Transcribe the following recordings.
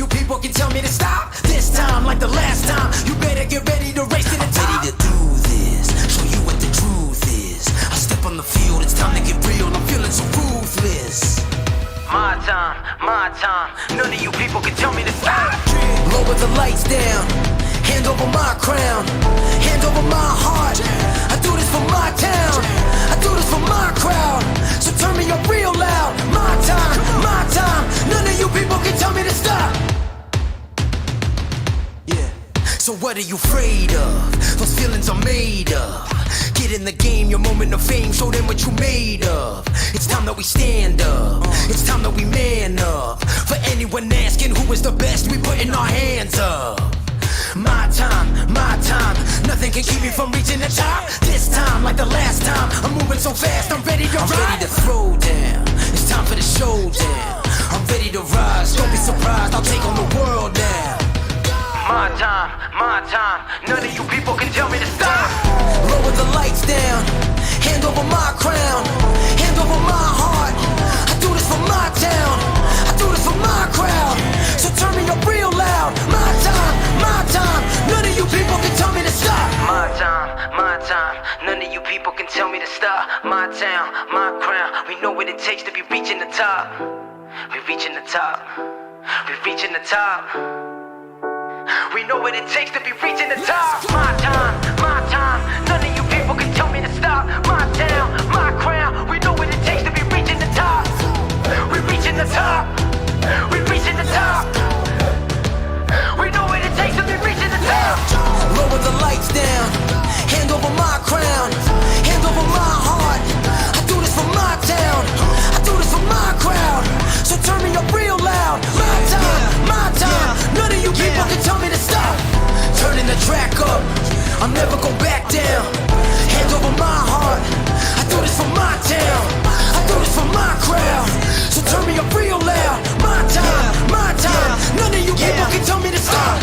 you people can tell me to stop. This time, like the last time, you better get ready to race to the top. Ready to do this, show you what the truth is. I step on the field, it's time to get real. I'm feeling so ruthless. My time, none of you people can tell me to stop. Lower the lights down, hand over my crown, hand over my heart. I do this for my town, I do this for my crowd. So turn me up real loud. My time, none of you people can tell me to stop. Yeah. So what are you afraid of? Those feelings are made of. Get in the game, your moment of fame, show them what you made of. It's time that we stand up, it's time that we man up. For anyone asking who is the best, we putting our hands up. My time, nothing can keep me from reaching the top. This time, like the last time, I'm moving so fast, I'm ready to ride. I'm ready to throw down, it's time for the showdown. I'm ready to rise, don't be surprised, I'll take on the world now. My time, none of you people can tell me to stop. Lower the lights down, hand over my crown, hand over my heart. I do this for my town, I do this for my crowd. So turn me up real loud. My time, none of you people can tell me to stop. My time, none of you people can tell me to stop. My town, my crown, we know what it takes to be reaching the top. We're reaching the top, we're reaching the top. We know what it takes to be reaching the top. My time, none of you people can tell me to stop. My town, my crown, we know what it takes to be reaching the top. We're reaching the top, we're reaching the top. We know what it takes to be reaching the top. Lower the lights down, hand over my crown, hand over my heart. I do this for my town, I do this for my crowd. So turn me up real loud. My time, none of you people can tell me to stop. Turning the track up, I'm never going back down. Hand over my heart, I do this for my town, I do this for my crowd. So turn me up real loud. My time, none of you people can tell me to stop.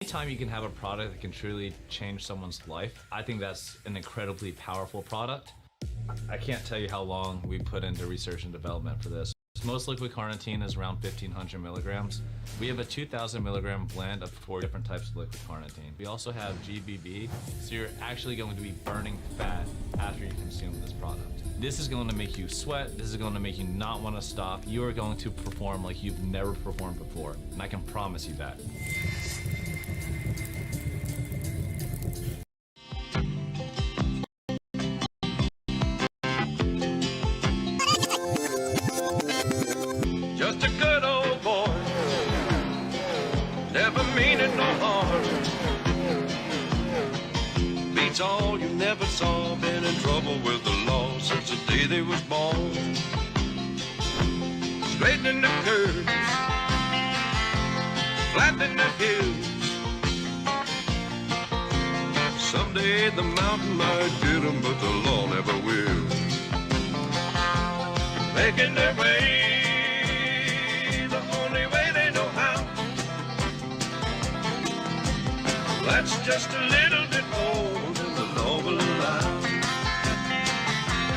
Anytime you can have a product that can truly change someone's life, I think that's an incredibly powerful product. I can't tell you how long we put into research and development for this. Most liquid carnitine is around 1,500 milligrams. We have a 2,000 milligram blend of 4 different types of liquid carnitine. We also have GBB, so you're actually going to be burning fat after you consume this product. This is going to make you sweat. This is going to make you not want to stop. You are going to perform like you've never performed before, and I can promise you that. Just a good old boy, never meaning no harm. Beats all you never saw, been in trouble with the law since the day they was born. Straightening the curves, flattening the hills. Someday the mountain might get 'em, but the law never will. Making their way that's just a little bit more than the law will allow.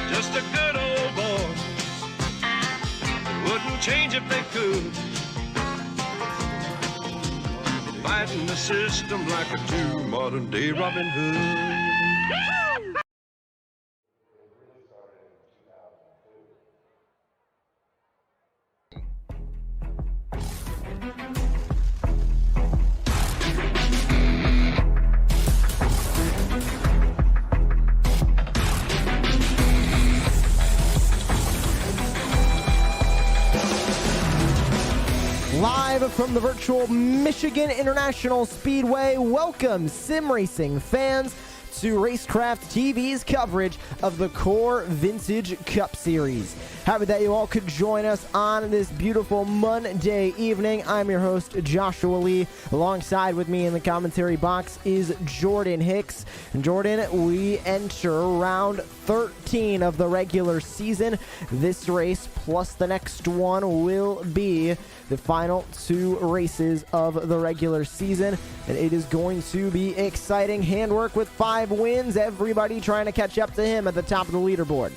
Just a good old boy, wouldn't change if they could. Fighting the system like a true modern day Robin Hood. Live from the virtual Michigan International Speedway, welcome sim racing fans to Racecraft TV's coverage of the Core Vintage Cup Series. Happy that you all could join us on this beautiful Monday evening. I'm your host, Joshua Lee. Alongside with me in the commentary box is Jordan Hicks. And Jordan, we enter round 13 of the regular season. This race plus the next one will be the final 2 races of the regular season, and it is going to be exciting handwork with 5 wins. Everybody trying to catch up to him at the top of the leaderboard.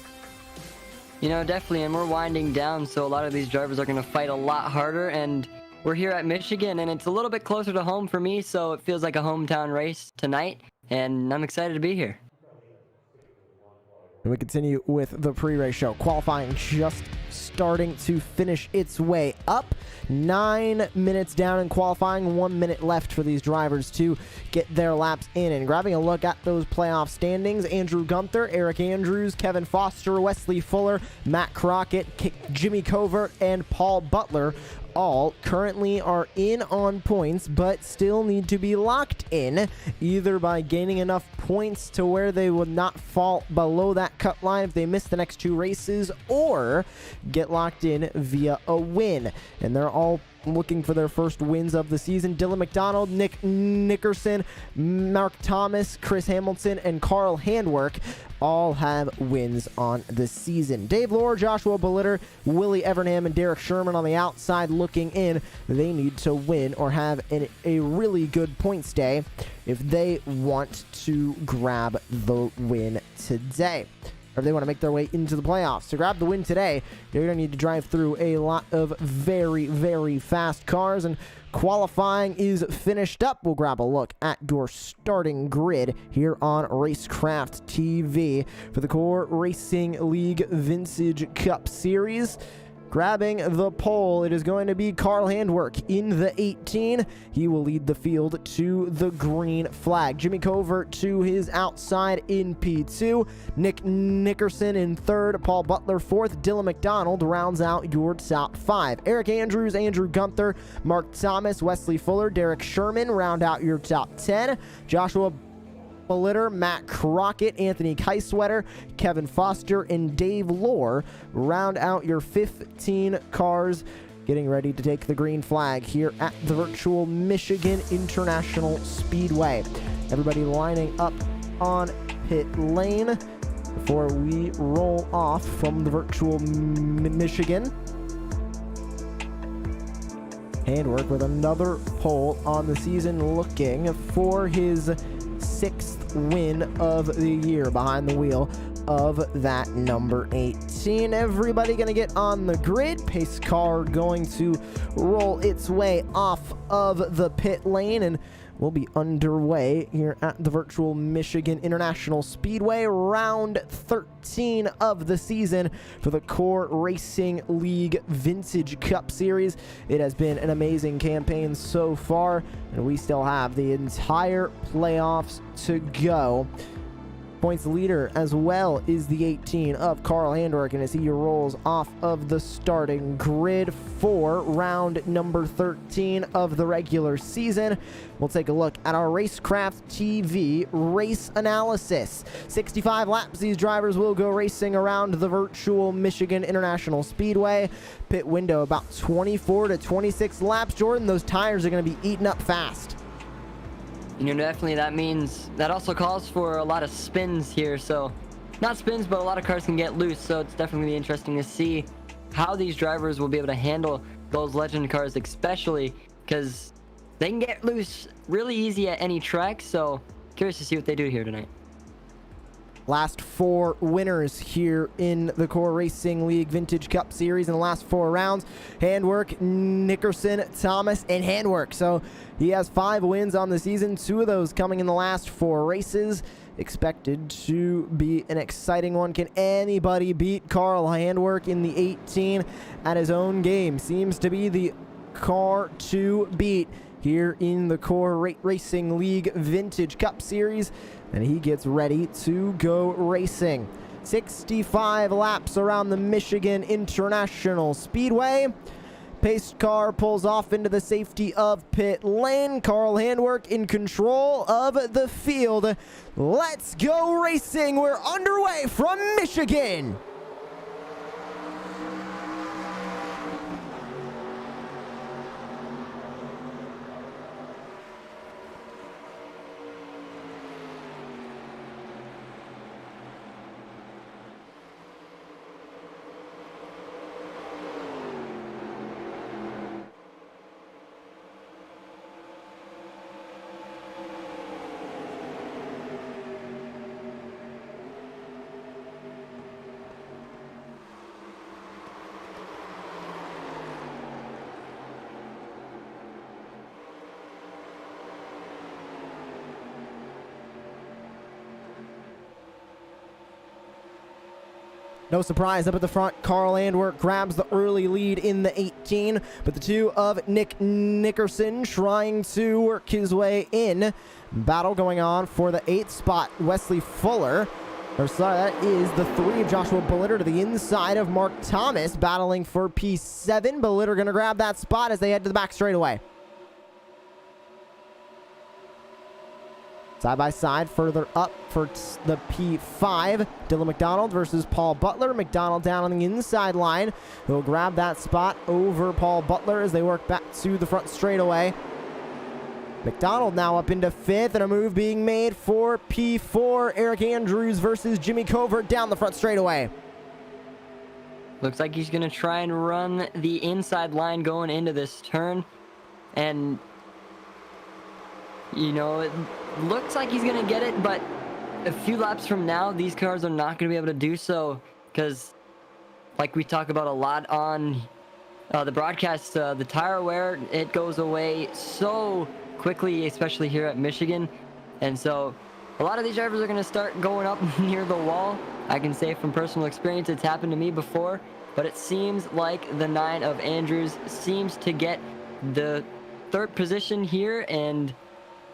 You know, definitely, and we're winding down, so a lot of these drivers are going to fight a lot harder, and we're here at Michigan, and it's a little bit closer to home for me, so it feels like a hometown race tonight, and I'm excited to be here. And we continue with the pre-race show. Qualifying just starting to finish its way up. 9 minutes down in qualifying, 1 minute left for these drivers to get their laps in. And grabbing a look at those playoff standings, Andrew Gunther, Eric Andrews, Kevin Foster, Wesley Fuller, Matt Crockett, Jimmy Covert, and Paul Butler all currently are in on points, but still need to be locked in, either by gaining enough points to where they would not fall below that cut line if they miss the next 2 races, or get locked in via a win. And they're all looking for their first wins of the season. Dylan McDonald, Nick Nickerson, Mark Thomas, Chris Hamilton, and Carl Handwork all have wins on the season. Dave Lohr, Joshua Belitter, Willie Evernham, and Derek Sherman on the outside looking in. They need to win or have a really good points day if they want to grab the win today, or if they want to make their way into the playoffs. To grab the win today, they're going to need to drive through a lot of very, very fast cars, and qualifying is finished up. We'll grab a look at your starting grid here on Racecraft TV for the Core Racing League Vintage Cup Series. Grabbing the pole, it is going to be Carl Handwork in the 18. He will lead the field to the green flag. Jimmy Covert to his outside in P2. Nick Nickerson in 3rd. Paul Butler 4th. Dylan McDonald rounds out your top 5. Eric Andrews, Andrew Gunther, Mark Thomas, Wesley Fuller, Derek Sherman round out your top 10. Joshua Belitter, Matt Crockett, Anthony Keiswetter, Kevin Foster, and Dave Lohr round out your 15 cars getting ready to take the green flag here at the virtual Michigan International Speedway. Everybody lining up on pit lane before we roll off from the virtual Michigan. Handwork with another pole on the season, looking for his 6th win of the year behind the wheel of that number 18. Everybody going to get on the grid. Pace car going to roll its way off of the pit lane, and we'll be underway here at the virtual Michigan International Speedway, round 13 of the season for the Core Racing League Vintage Cup Series. It has been an amazing campaign so far, and we still have the entire playoffs to go. Points leader as well is the 18 of Carl Handwerk, and as he rolls off of the starting grid for round number 13 of the regular season, we'll take a look at our Racecraft TV race analysis. 65 laps these drivers will go racing around the virtual Michigan International Speedway. Pit window about 24 to 26 laps. Jordan, those tires are going to be eaten up fast. You know, definitely that also calls for a lot of spins here. So, not spins, but a lot of cars can get loose. So it's definitely interesting to see how these drivers will be able to handle those legend cars, especially because they can get loose really easy at any track. So curious to see what they do here tonight. Last four winners here in the Core Racing League Vintage Cup Series in the last four rounds. Handwerk, Nickerson, Thomas, and Handwerk. So he has 5 wins on the season, 2 of those coming in the last 4 races. Expected to be an exciting one. Can anybody beat Carl Handwerk in the 18 at his own game? Seems to be the car to beat here in the Core Racing League Vintage Cup Series, and he gets ready to go racing. 65 laps around the Michigan International Speedway. Pace car pulls off into the safety of pit lane. Carl Handwerk in control of the field. Let's go racing. We're underway from Michigan. No surprise up at the front, Carl Handwerk grabs the early lead in the 18, but the 2 of Nick Nickerson trying to work his way in. Battle going on for the 8th spot, Wesley Fuller. Or sorry, that is the 3 of Joshua Bellitter to the inside of Mark Thomas, battling for P7. Bellitter going to grab that spot as they head to the back straightaway. Side by side, further up for the P5. Dylan McDonald versus Paul Butler. McDonald down on the inside line. He'll grab that spot over Paul Butler as they work back to the front straightaway. McDonald now up into 5th, and a move being made for P4. Eric Andrews versus Jimmy Covert down the front straightaway. Looks like he's going to try and run the inside line going into this turn. And, you know, it looks like he's going to get it, but a few laps from now, these cars are not going to be able to do so because, like we talk about a lot on the broadcast, the tire wear, it goes away so quickly, especially here at Michigan. And so a lot of these drivers are going to start going up near the wall. I can say from personal experience, it's happened to me before, but it seems like the 9 of Andrews seems to get the 3rd position here, and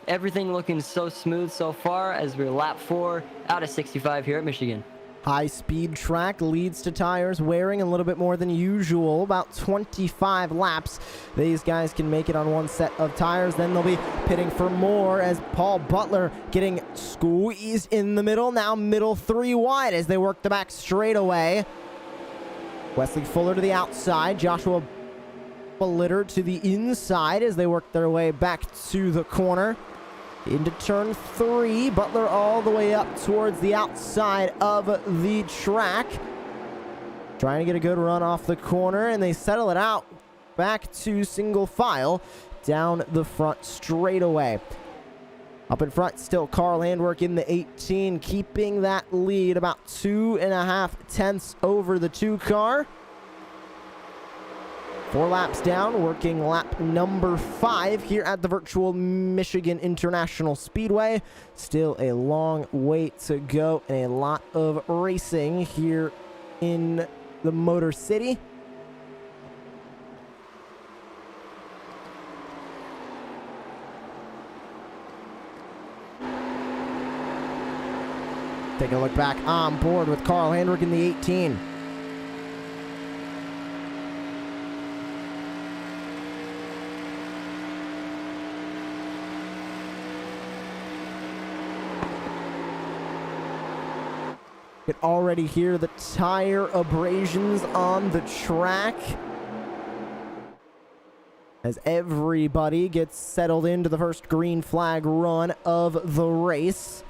everything looking so smooth so far as we're lap 4 out of 65 here at Michigan. High-speed track leads to tires wearing a little bit more than usual, about 25 laps. These guys can make it on one set of tires, then they'll be pitting for more as Paul Butler getting squeezed in the middle, now middle 3 wide as they work the back straightaway. Wesley Fuller to the outside, Joshua Bellitter to the inside as they work their way back to the corner. Into turn 3, Butler all the way up towards the outside of the track. Trying to get a good run off the corner, and they settle it out back to single file down the front straightaway. Up in front, still Carl Handwerk in the 18, keeping that lead about 2.5 tenths over the 2 car. 4 laps down, working lap number 5 here at the virtual Michigan International Speedway. Still a long way to go and a lot of racing here in the Motor City. Take a look back on board with Carl Handwerk in the 18. You can already hear the tire abrasions on the track as everybody gets settled into the first green flag run of the race.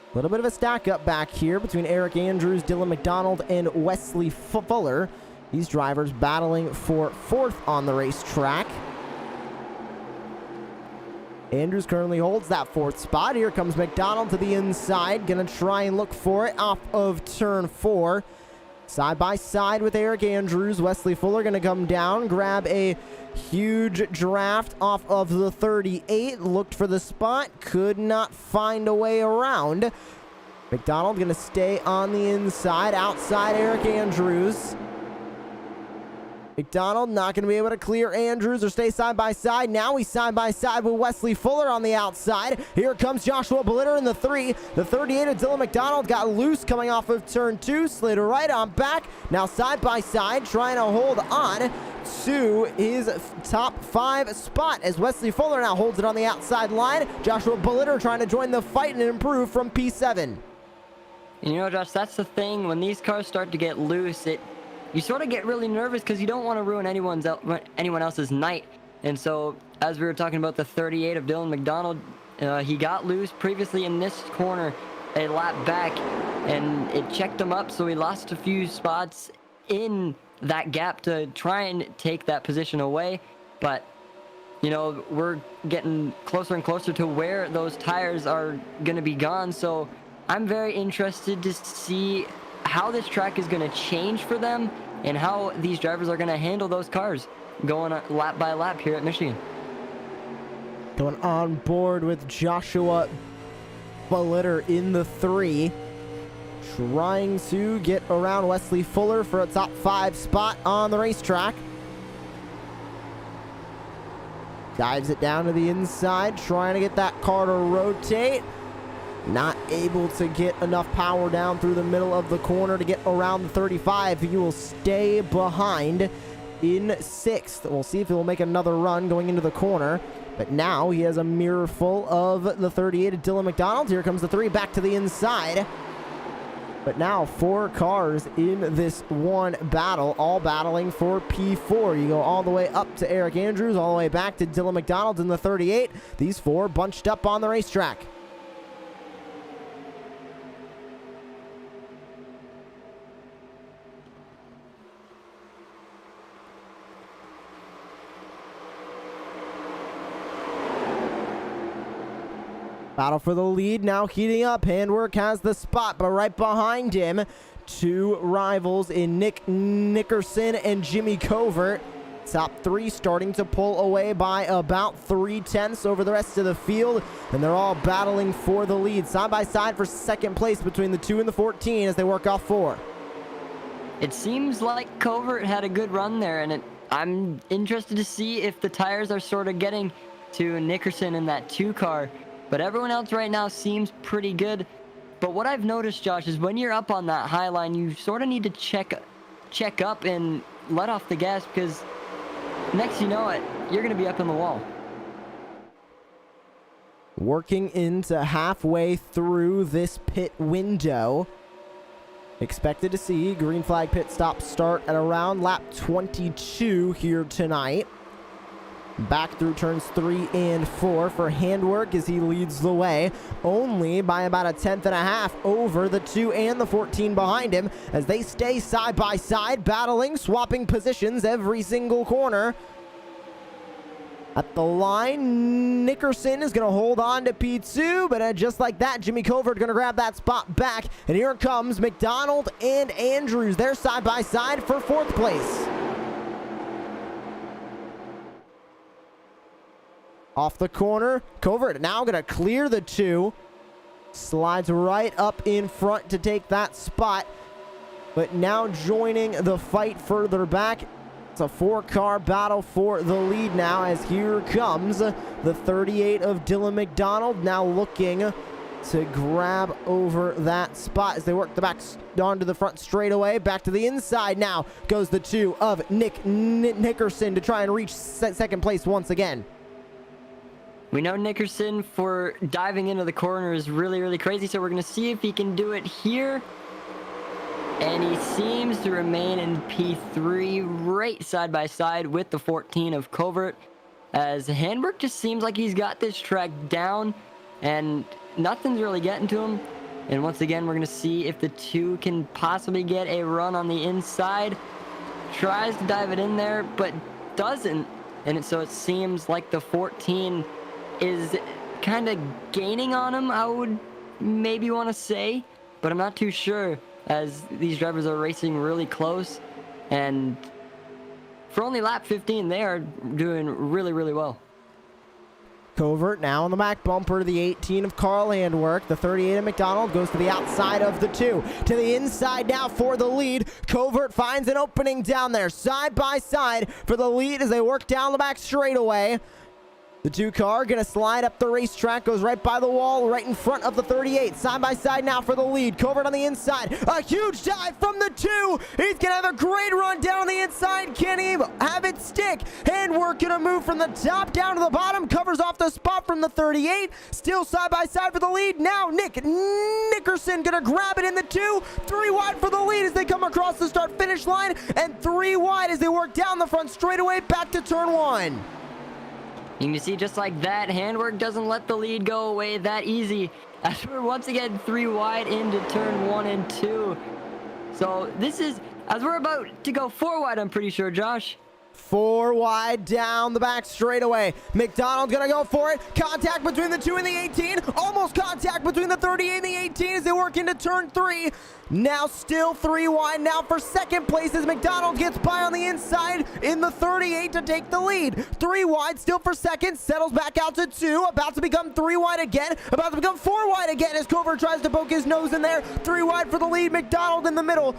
A little bit of a stack up back here between Eric Andrews, Dylan McDonald, and Wesley Fuller. These drivers battling for 4th on the racetrack. Andrews currently holds that 4th spot. Here comes McDonald to the inside. Gonna try and look for it off of turn 4. Side by side with Eric Andrews. Wesley Fuller gonna come down, grab a huge draft off of the 38. Looked for the spot, could not find a way around. McDonald gonna stay on the inside, outside Eric Andrews. McDonald not going to be able to clear Andrews or stay side by side. Now he's side by side with Wesley Fuller on the outside. Here comes Joshua Blitter in the 3. The 38 of Dylan McDonald got loose coming off of turn 2. Slid right on back. Now side by side trying to hold on to his top 5 spot as Wesley Fuller now holds it on the outside line. Joshua Blitter trying to join the fight and improve from P7. You know, Josh, that's the thing. When these cars start to get loose, you sort of get really nervous because you don't want to ruin anyone else's night. And so, as we were talking about the 38 of Dylan McDonald, he got loose previously in this corner a lap back, and it checked him up, so he lost a few spots in that gap to try and take that position away. But, you know, we're getting closer and closer to where those tires are going to be gone, so I'm very interested to see how this track is going to change for them and how these drivers are going to handle those cars going lap by lap here at Michigan. Going on board with Joshua Blitter in the 3. Trying to get around Wesley Fuller for a top 5 spot on the racetrack. Dives it down to the inside, trying to get that car to rotate. Not able to get enough power down through the middle of the corner to get around the 35. He will stay behind in 6th. We'll see if he will make another run going into the corner. But now he has a mirror full of the 38 of Dylan McDonald. Here comes the 3 back to the inside. But now 4 cars in this one battle, all battling for P4. You go all the way up to Eric Andrews, all the way back to Dylan McDonald in the 38. These 4 bunched up on the racetrack. Battle for the lead now heating up. Handwerk has the spot, but right behind him, 2 rivals in Nick Nickerson and Jimmy Covert. Top 3 starting to pull away by about 3 tenths over the rest of the field, and they're all battling for the lead. Side by side for 2nd place between the 2 and the 14 as they work off 4. It seems like Covert had a good run there, and I'm interested to see if the tires are sort of getting to Nickerson in that 2 car. But everyone else right now seems pretty good. But what I've noticed, Josh, is when you're up on that high line, you sort of need to check up and let off the gas, because next you know it, you're going to be up in the wall. Working into halfway through this pit window. Expected to see green flag pit stop start at around lap 22 here tonight. Back through turns 3 and 4 for Handwerk as he leads the way, only by about 1.5 tenths over the 2 and the 14 behind him as they stay side by side, battling, swapping positions every single corner. At the line, Nickerson is going to hold on to P2, but just like that, Jimmy Covert going to grab that spot back. And here comes McDonald and Andrews. They're side by side for 4th place. Off the corner, Covert now going to clear the 2. Slides right up in front to take that spot. But now joining the fight further back. It's a 4-car battle for the lead now, as here comes the 38 of Dylan McDonald, now looking to grab over that spot as they work the back onto the front straightaway. Back to the inside now goes the 2 of Nickerson to try and reach second place once again. We know Nickerson for diving into the corner is really, really crazy, so we're going to see if he can do it here. And he seems to remain in P3 right side by side with the 14 of Covert, as Handwerk just seems like he's got this track down and nothing's really getting to him. And once again, we're going to see if the 2 can possibly get a run on the inside. Tries to dive it in there, but doesn't. And so it seems like the 14 is kind of gaining on him, I would maybe want to say, but I'm not too sure, as these drivers are racing really close, and for only lap 15 they are doing really, really well. Covert now on the back bumper to the 18 of Carl Handwerk. The 38 of McDonald goes to the outside of the 2. To the inside now for the lead. Covert finds an opening down there, side by side for the lead as they work down the back straightaway. The 2-car going to slide up the racetrack, goes right by the wall, right in front of the 38. Side by side now for the lead. Covert on the inside. A huge dive from the 2. He's going to have a great run down the inside. Can he have it stick? Handwork going to move from the top down to the bottom. Covers off the spot from the 38. Still side by side for the lead. Now Nickerson going to grab it in the 2. 3 wide for the lead as they come across the start-finish line. And 3 wide as they work down the front straightaway back to turn 1. You can see just like that, Handwork doesn't let the lead go away that easy, as we're once again 3 wide into turn 1 and 2. So this is, as we're about to go 4 wide, I'm pretty sure, Josh. 4 wide down the back straightaway. McDonald gonna go for it. Contact between the 2 and the 18. Almost contact between the 38 and the 18 as they work into turn 3. Now still 3 wide now for second place as McDonald gets by on the inside in the 38 to take the lead. 3 wide still for second. Settles back out to 2. About to become 3 wide again. About to become 4 wide again as Covert tries to poke his nose in there. 3 wide for the lead. McDonald in the middle.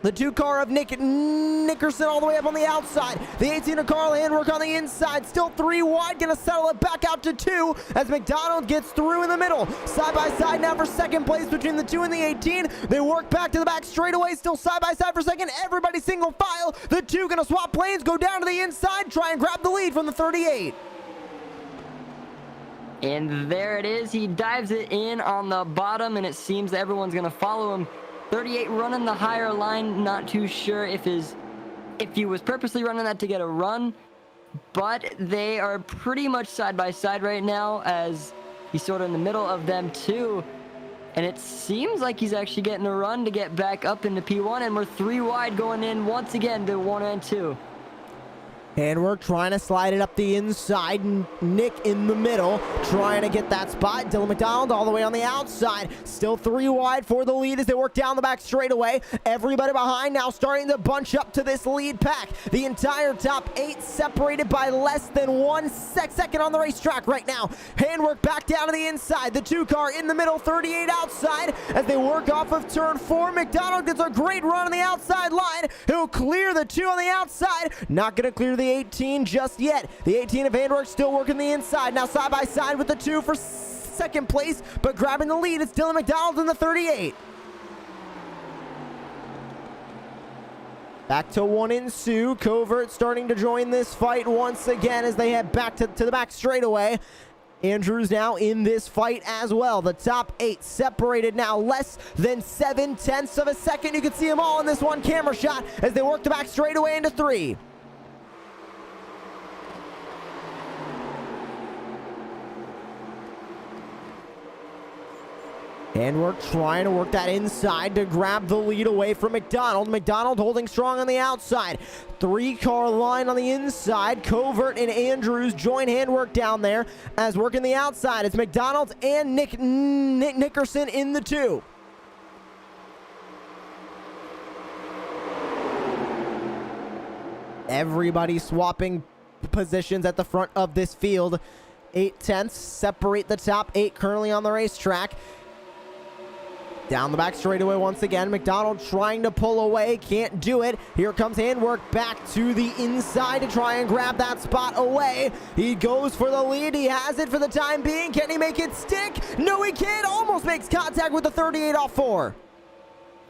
The 2-car of Nickerson all the way up on the outside. The 18 of Carl Handwerk on the inside. Still 3 wide. Going to settle it back out to 2 as McDonald gets through in the middle. Side by side now for second place between the 2 and the 18. They work back to the back straightaway. Still side by side for second. Everybody single file. The 2 going to swap lanes. Go down to the inside. Try and grab the lead from the 38. And there it is. He dives it in on the bottom, and it seems that everyone's going to follow him. 38 running the higher line. Not too sure if he was purposely running that to get a run, but they are pretty much side by side right now as he's sort of in the middle of them too. And it seems like he's actually getting a run to get back up into P1, and we're 3 wide going in once again to 1 and 2. Handwork trying to slide it up the inside. Nick in the middle trying to get that spot. Dylan McDonald all the way on the outside. Still 3 wide for the lead as they work down the back straightaway. Everybody behind now starting to bunch up to this lead pack. The entire top 8 separated by less than 1 second on the racetrack right now. Handwork back down to the inside. The 2-car in the middle, 38 outside as they work off of turn 4. McDonald gets a great run on the outside line. He'll clear the 2 on the outside. Not going to clear the 18 just yet. The 18 of Handwerk still working the inside. Now side by side with the 2 for second place, but grabbing the lead, it's Dylan McDonald in the 38. Back to 1 and 2. Covert starting to join this fight once again as they head back to the back straightaway. Andrews now in this fight as well. The top 8 separated now less than 7/10 of a second. You can see them all in this one camera shot as they work the back straightaway into 3. And we're trying to work that inside to grab the lead away from McDonald. McDonald holding strong on the outside. 3-car line on the inside. Covert and Andrews join handwork down there as working the outside. It's McDonald and Nick Nickerson in the 2. Everybody swapping positions at the front of this field. 8/10 separate the top 8 currently on the racetrack. Down the back straightaway once again. McDonald trying to pull away. Can't do it. Here comes handwork back to the inside to try and grab that spot away. He goes for the lead. He has it for the time being. Can he make it stick? No, he can't. Almost makes contact with the 38 off 4.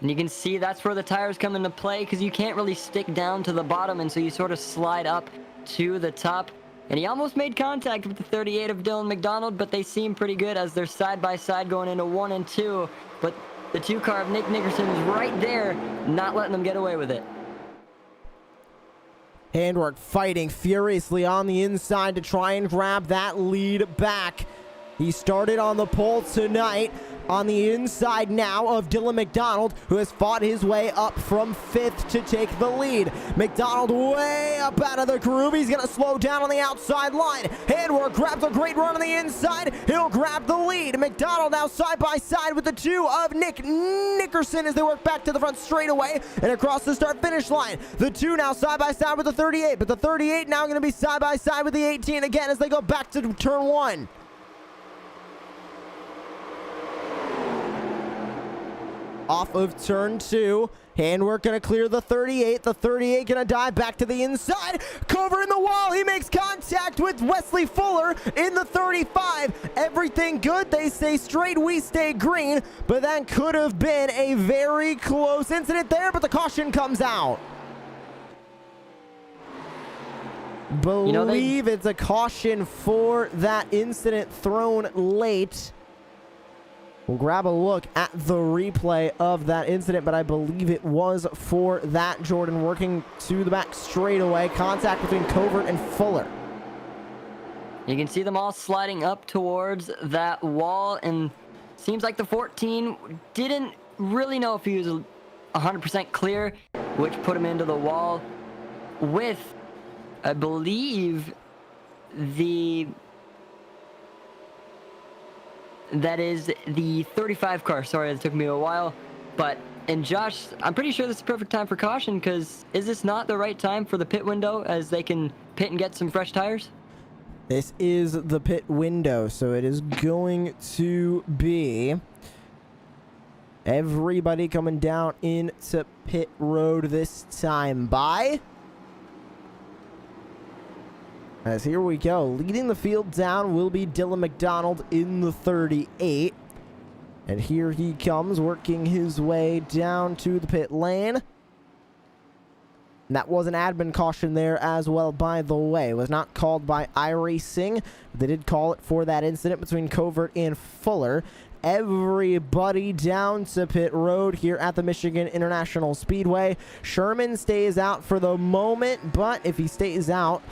And you can see that's where the tires come into play because you can't really stick down to the bottom, and so you sort of slide up to the top. And he almost made contact with the 38 of Dylan McDonald, but they seem pretty good as they're side by side going into 1 and 2. But the 2-car of Nick Nickerson is right there, not letting them get away with it. Handwork fighting furiously on the inside to try and grab that lead back. He started on the pole tonight. On the inside now of Dylan McDonald, who has fought his way up from 5th to take the lead. McDonald way up out of the groove. He's going to slow down on the outside line. Handwork grabs a great run on the inside. He'll grab the lead. McDonald now side by side with the 2 of Nick Nickerson as they work back to the front straightaway and across the start-finish line. The 2 now side by side with the 38, but the 38 now going to be side by side with the 18 again as they go back to turn 1. Off of turn 2. Handwork going to clear the 38. The 38 going to dive back to the inside. Cover in the wall. He makes contact with Wesley Fuller in the 35. Everything good. They stay straight. We stay green. But that could have been a very close incident there, but the caution comes out. Believe it's a caution for that incident thrown late. We'll grab a look at the replay of that incident, but I believe it was for that. Jordan working to the back straightaway. Contact between Covert and Fuller. You can see them all sliding up towards that wall, and seems like the 14 didn't really know if he was 100% clear, which put him into the wall with, I believe, that is the 35 car. Sorry, it took me a while. And Josh, I'm pretty sure this is the perfect time for caution, because is this not the right time for the pit window as they can pit and get some fresh tires? This is the pit window, so it is going to be everybody coming down into pit road this time by. As here we go. Leading the field down will be Dylan McDonald in the 38. And here he comes, working his way down to the pit lane. And that was an admin caution there as well, by the way. It was not called by iRacing. They did call it for that incident between Covert and Fuller. Everybody down to pit road here at the Michigan International Speedway. Sherman stays out for the moment, but if he stays out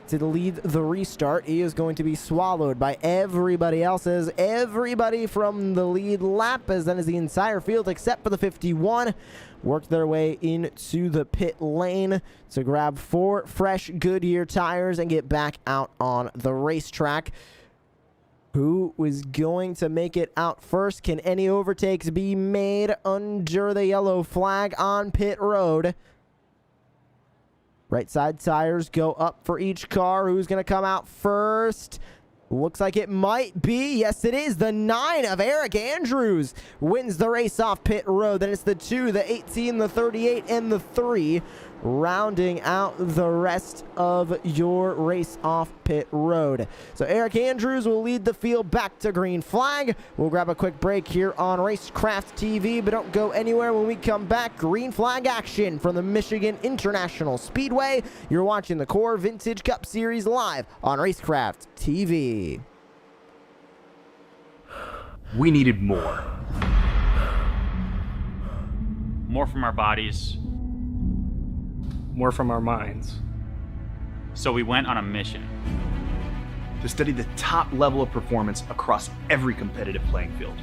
to lead the restart, he is going to be swallowed by everybody else, as everybody from the lead lap, as then is the entire field except for the 51, worked their way into the pit lane to grab 4 fresh Goodyear tires and get back out on the racetrack. Who is going to make it out first? Can any overtakes be made under the yellow flag on pit road? Right side tires go up for each car. Who's going to come out first? Looks like it might be. Yes, it is. The 9 of Eric Andrews wins the race off pit road. Then it's the 2, the 18, the 38, and the 3 rounding out the rest of your race off pit road. So Eric Andrews will lead the field back to green flag. We'll grab a quick break here on Racecraft TV, but don't go anywhere. When we come back, green flag action from the Michigan International Speedway. You're watching the Core Vintage Cup Series live on Racecraft TV. We needed more. More from our bodies. More from our minds. So we went on a mission to study the top level of performance across every competitive playing field.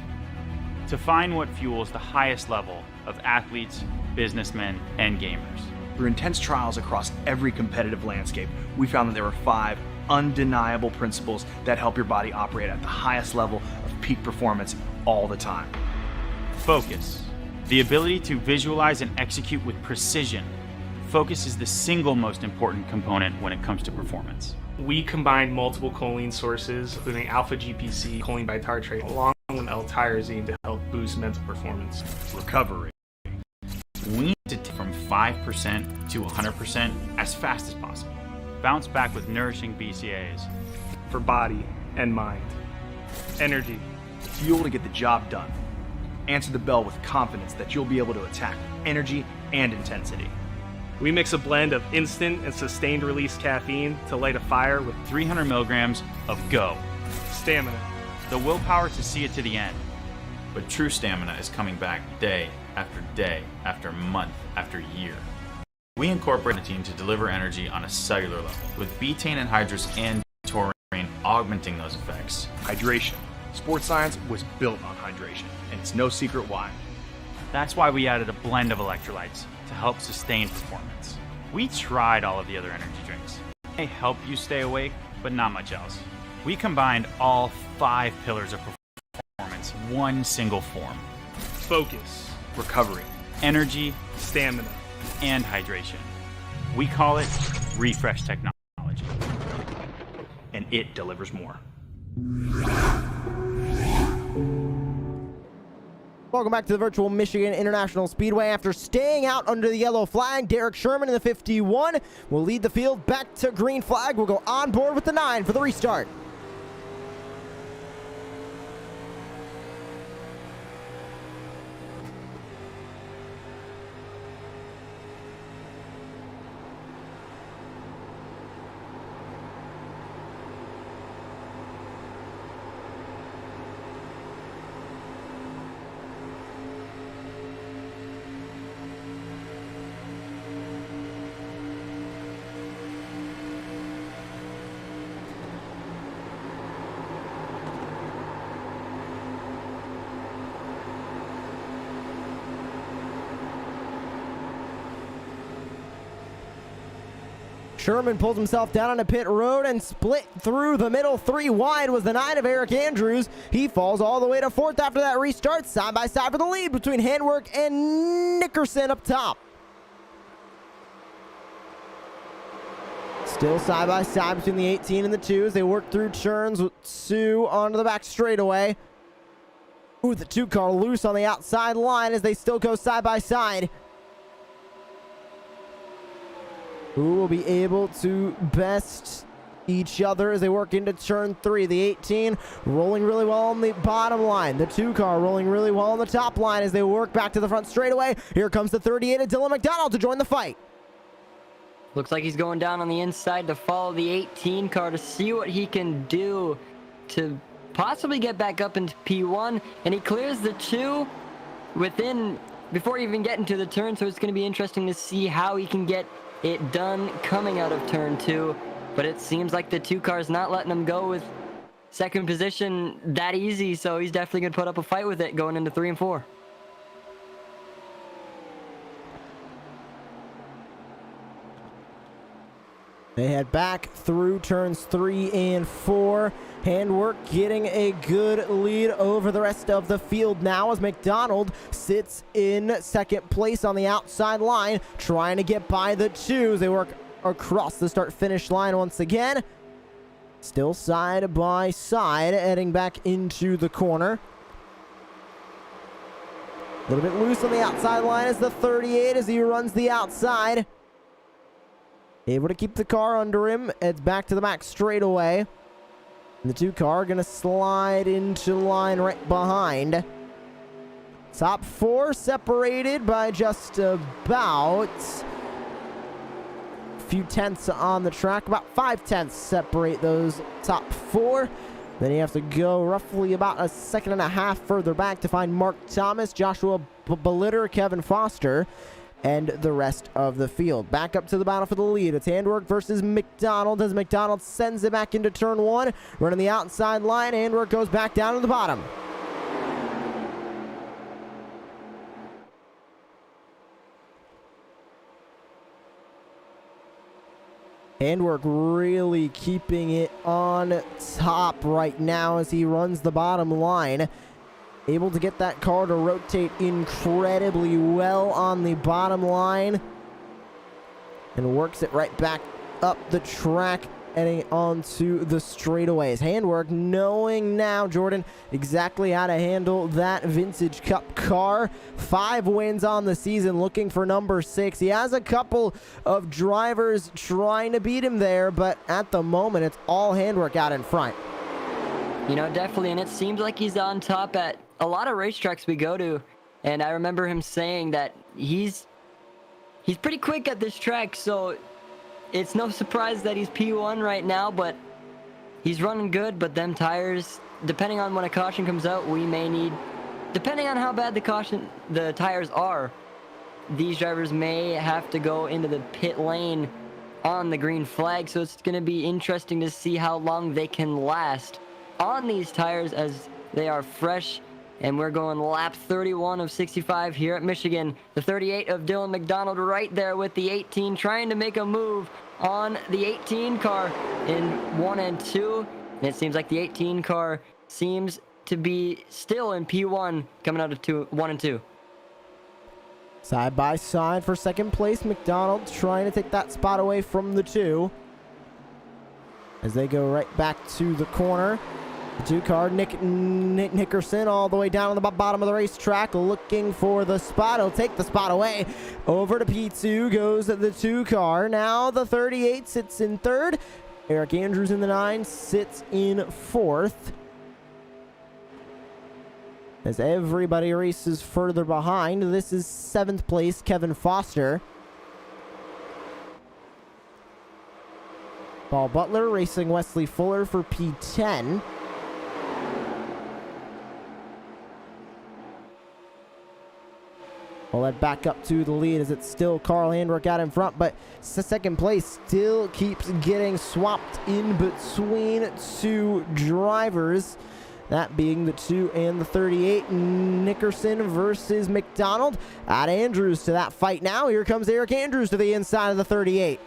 to find what fuels the highest level of athletes, businessmen, and gamers. Through intense trials across every competitive landscape, we found that there were 5 undeniable principles that help your body operate at the highest level of peak performance all the time. Focus. The ability to visualize and execute with precision. Focus is the single most important component when it comes to performance. We combined multiple choline sources, including alpha GPC, choline bitartrate, along with L-tyrosine to help boost mental performance. Recovery. We need to take from 5% to 100% as fast as possible. Bounce back with nourishing BCAAs. For body and mind. Energy. Fuel to get the job done. Answer the bell with confidence that you'll be able to attack with energy and intensity. We mix a blend of instant and sustained release caffeine to light a fire with 300 milligrams of GO. stamina. The willpower to see it to the end. But true stamina is coming back day after month after year. We incorporate carnitine to deliver energy on a cellular level, with betaine anhydrous and taurine augmenting those effects. Hydration. Sports science was built on hydration, and it's no secret why. That's why we added a blend of electrolytes to help sustain performance. We tried all of the other energy drinks. They help you stay awake, but not much else. We combined all 5 pillars of performance, one single form. Focus. Recovery. Energy, Stamina. and hydration. We call it Refresh Technology. And it delivers more. Welcome back to the virtual Michigan International Speedway. After staying out under the yellow flag, Derek Sherman in the 51 will lead the field back to green flag. We'll go on board with the 9 for the restart. Sherman pulls himself down on a pit road and split through the middle. 3 wide was the 9 of Eric Andrews. He falls all the way to 4th after that restart. Side by side for the lead between Handwork and Nickerson up top. Still side by side between the 18 and the 2s. They work through turns with Sue onto the back straightaway. Ooh, the 2 car loose on the outside line as they still go side by side. Who will be able to best each other as they work into turn 3. The 18 rolling really well on the bottom line. The 2 car rolling really well on the top line as they work back to the front straightaway. Here comes the 38 of Dylan McDonald to join the fight. Looks like he's going down on the inside to follow the 18 car to see what he can do to possibly get back up into P1. And he clears the 2 before even getting to the turn. So it's going to be interesting to see how he can get it done coming out of turn 2, but it seems like the 2 car's not letting him go with second position that easy, so he's definitely gonna put up a fight with it going into 3 and 4. They head back through turns 3 and 4. Handwork getting a good lead over the rest of the field now as McDonald sits in second place on the outside line, trying to get by the 2s. They work across the start-finish line once again. Still side by side, heading back into the corner. A little bit loose on the outside line as the 38 as he runs the outside. Able to keep the car under him. Heads back to the back straightaway. And the 2 car going to slide into line right behind. Top 4 separated by just about a few tenths on the track. About 5 tenths separate those top 4. Then you have to go roughly about a second and a half further back to find Mark Thomas, Joshua Bellitter, Kevin Foster, and the rest of the field. Back up to the battle for the lead. It's Handwork versus McDonald as McDonald sends it back into turn 1. Running the outside line. Handwork goes back down to the bottom. Handwork really keeping it on top right now as he runs the bottom line. Able to get that car to rotate incredibly well on the bottom line. And works it right back up the track, heading onto the straightaways. Handwork knowing now, Jordan, exactly how to handle that Vintage Cup car. 5 wins on the season, looking for number 6. He has a couple of drivers trying to beat him there, but at the moment, it's all Handwork out in front. You know, definitely, and it seems like he's on top at a lot of racetracks we go to, and I remember him saying that he's pretty quick at this track, so it's no surprise that he's P1 right now, but he's running good. But them tires, depending on when a caution comes out, we may need, depending on how bad the tires are, these drivers may have to go into the pit lane on the green flag. So it's going to be interesting to see how long they can last on these tires as they are fresh. And we're going lap 31 of 65 here at Michigan. The 38 of Dylan McDonald right there with the 18, trying to make a move on the 18 car in 1 and 2. And it seems like the 18 car seems to be still in P1 coming out of 1 and 2. Side by side for second place. McDonald trying to take that spot away from the 2. As they go right back to the corner. The 2 car, Nick Nickerson, all the way down on the bottom of the racetrack, looking for the spot. He'll take the spot away. Over to P2 goes the 2 car. Now the 38 sits in 3rd. Eric Andrews in the 9 sits in 4th. As everybody races further behind, this is 7th place, Kevin Foster. Paul Butler racing Wesley Fuller for P10. We'll head back up to the lead as it's still Carl Handwork out in front, but second place still keeps getting swapped in between 2 drivers. That being the 2 and the 38, Nickerson versus McDonald. Add Andrews to that fight now. Here comes Eric Andrews to the inside of the 38.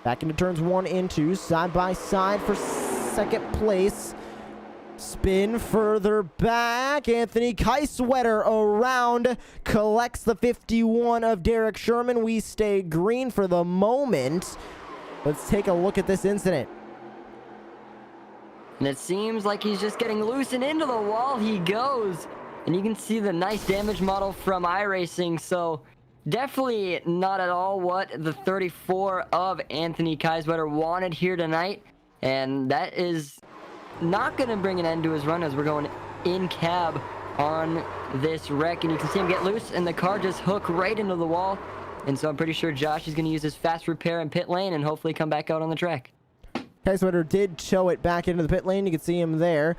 Back into turns 1 and 2, side by side for second place. Spin further back. Anthony Keiswetter around, collects the 51 of Derek Sherman. We stay green for the moment. Let's take a look at this incident. And it seems like he's just getting loose, and into the wall he goes. And you can see the nice damage model from iRacing, so definitely not at all what the 34 of Anthony Keiswetter wanted here tonight. And that is not going to bring an end to his run as we're going in cab on this wreck. And you can see him get loose and the car just hook right into the wall. And so I'm pretty sure Josh is going to use his fast repair in pit lane and hopefully come back out on the track. Keiswetter did tow it back into the pit lane. You can see him there.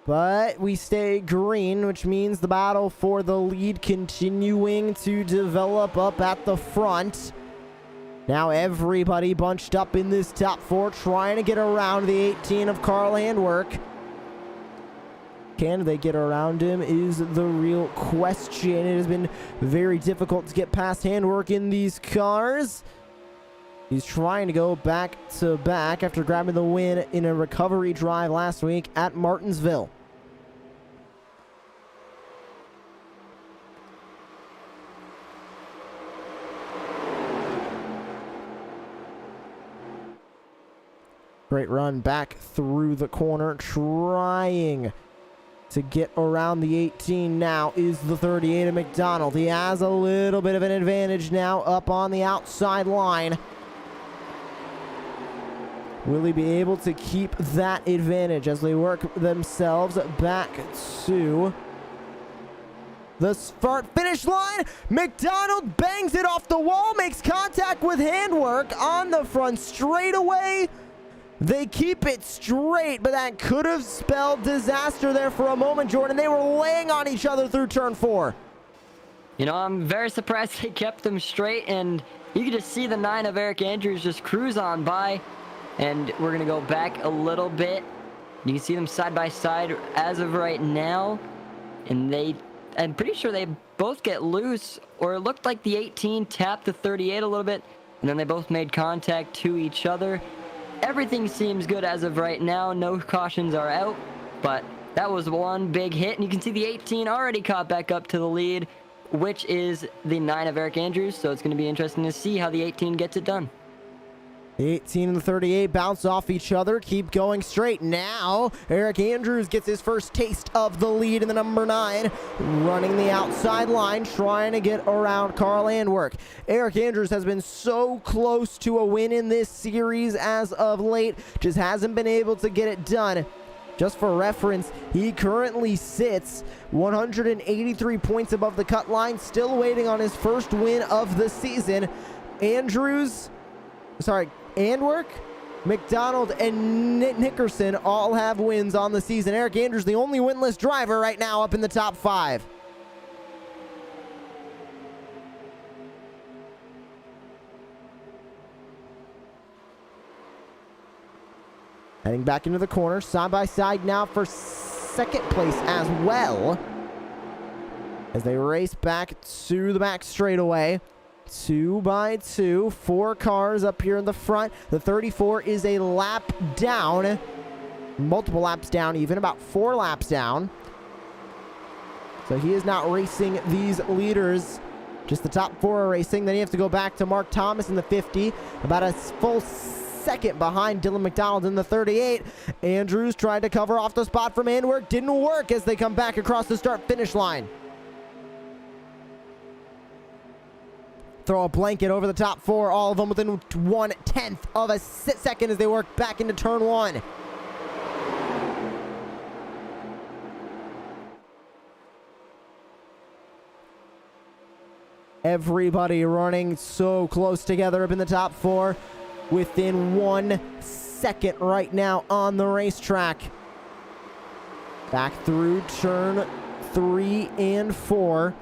But we stay green, which means the battle for the lead continuing to develop up at the front. Now everybody bunched up in this top 4, trying to get around the 18 of Carl Handwork. Can they get around him is the real question. It has been very difficult to get past Handwork in these cars. He's trying to go back to back after grabbing the win in a recovery drive last week at Martinsville. Great run back through the corner, trying to get around the 18 now is the 38 of McDonald. He has a little bit of an advantage now up on the outside line. Will he be able to keep that advantage as they work themselves back to the start finish line? McDonald bangs it off the wall, makes contact with Handwork on the front straightaway. They keep it straight, but that could have spelled disaster there for a moment, Jordan. They were laying on each other through turn 4. You know, I'm very surprised they kept them straight, and you can just see the 9 of Eric Andrews just cruise on by. And we're going to go back a little bit You can see them side by side as of right now. And I'm pretty sure they both get loose, or it looked like the 18 tapped the 38 a little bit, and then they both made contact to each other. Everything seems good as of right now. No cautions are out, but that was one big hit, and you can see the 18 already caught back up to the lead, which is the 9 of Eric Andrews, so it's going to be interesting to see how the 18 gets it done. The 18 and the 38 bounce off each other, keep going straight. Now, Eric Andrews gets his first taste of the lead in the number 9, running the outside line, trying to get around Carl Andwerk. Eric Andrews has been so close to a win in this series as of late, just hasn't been able to get it done. Just for reference, he currently sits 183 points above the cut line, still waiting on his first win of the season. Andwerk, McDonald, and Nickerson all have wins on the season. Eric Andrews, the only winless driver right now, up in the top 5. Heading back into the corner, side by side now for second place as well, as they race back to the back straightaway. 2 by 2, 4 cars up here in the front. The 34 is a lap down, multiple laps down, even about 4 laps down. So he is not racing these leaders, just the top 4 are racing. Then you have to go back to Mark Thomas in the 50, about a full second behind Dylan McDonald in the 38. Andrews tried to cover off the spot from Andwerk, didn't work as they come back across the start-finish line. Throw a blanket over the top 4, all of them within 1/10 of a second as they work back into turn 1. Everybody running so close together up in the top 4, within 1 second right now on the racetrack. Back through turn 3 and 4.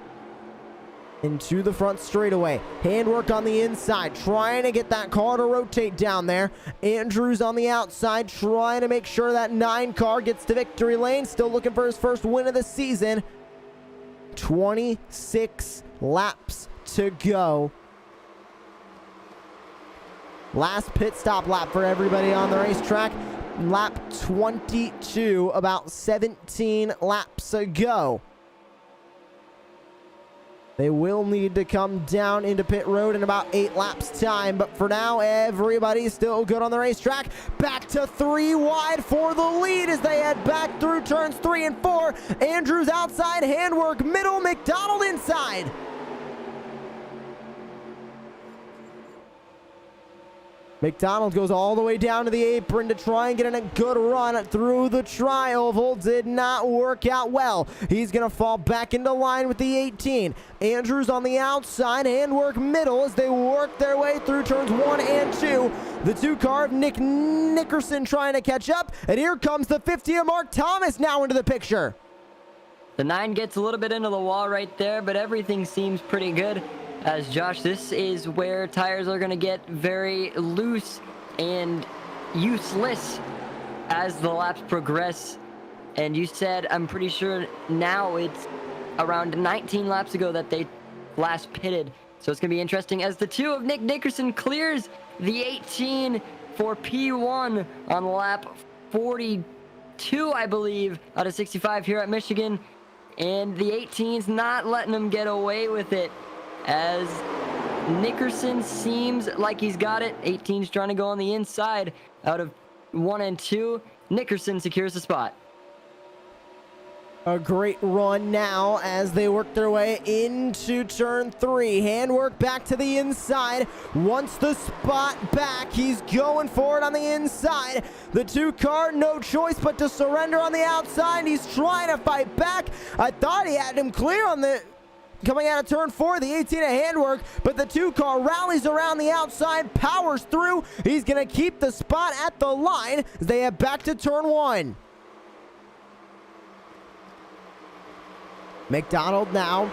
Into the front straightaway. Handwork on the inside, trying to get that car to rotate down there. Andrews on the outside, trying to make sure that 9 car gets to victory lane. Still looking for his first win of the season. 26 laps to go. Last pit stop lap for everybody on the racetrack. Lap 22, about 17 laps ago. They will need to come down into pit road in about 8 laps time, but for now, everybody's still good on the racetrack. Back to 3 wide for the lead as they head back through turns 3 and 4. Andrews outside, Handwork middle, McDonald inside. McDonald goes all the way down to the apron to try and get in a good run through the tri-oval. Did not work out well. He's going to fall back into line with the 18. Andrews on the outside, Handwork middle as they work their way through turns 1 and 2. The 2 car of Nick Nickerson trying to catch up. And here comes the 50 of Mark Thomas now into the picture. The 9 gets a little bit into the wall right there, but everything seems pretty good. As Josh, this is where tires are going to get very loose and useless as the laps progress. And you said, I'm pretty sure now it's around 19 laps ago that they last pitted. So it's going to be interesting as the 2 of Nick Nickerson clears the 18 for P1 on lap 42, I believe, out of 65 here at Michigan. And the 18's not letting him get away with it, as Nickerson seems like he's got it. 18's trying to go on the inside out of 1 and 2. Nickerson secures the spot. A great run now as they work their way into turn 3. Handwork back to the inside. Wants the spot back. He's going for it on the inside. The 2 car, no choice but to surrender on the outside. He's trying to fight back. I thought he had him clear on the coming out of turn 4, the 18 of Handwork, but the 2 car rallies around the outside, powers through. He's going to keep the spot at the line as they head back to turn 1. McDonald now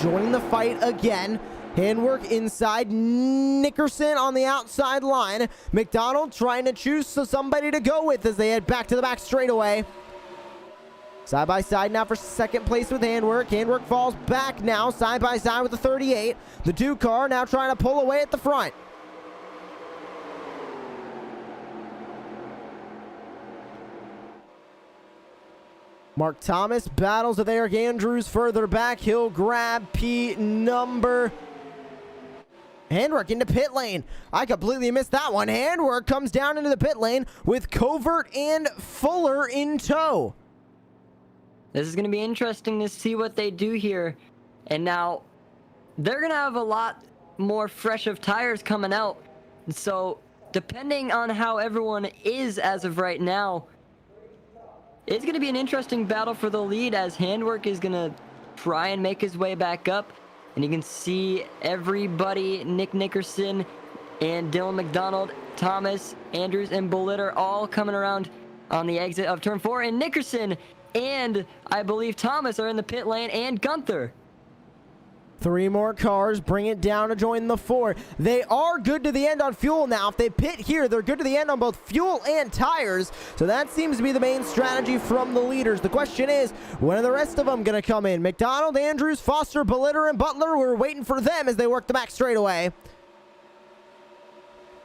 joining the fight again. Handwork inside. Nickerson on the outside line. McDonald trying to choose somebody to go with as they head back to the back straightaway. Side by side now for second place with Handwork. Handwork falls back now, side by side with the 38. The 2 car now trying to pull away at the front. Mark Thomas battles with Eric Andrews further back. He'll grab P number. Handwork into pit lane. I completely missed that one. Handwork comes down into the pit lane with Covert and Fuller in tow. This is going to be interesting to see what they do here. And now they're going to have a lot more fresh of tires coming out. So depending on how everyone is as of right now, it's going to be an interesting battle for the lead as Handwork is going to try and make his way back up. And you can see everybody, Nick Nickerson and Dylan McDonald, Thomas, Andrews, and Bollitter all coming around on the exit of turn 4. And Nickerson and I believe Thomas are in the pit lane, and Gunther. 3 more cars bring it down to join the 4. They are good to the end on fuel now. If they pit here, they're good to the end on both fuel and tires. So that seems to be the main strategy from the leaders. The question is, when are the rest of them going to come in? McDonald, Andrews, Foster, Bollitter, and Butler, we're waiting for them as they work the back straightaway.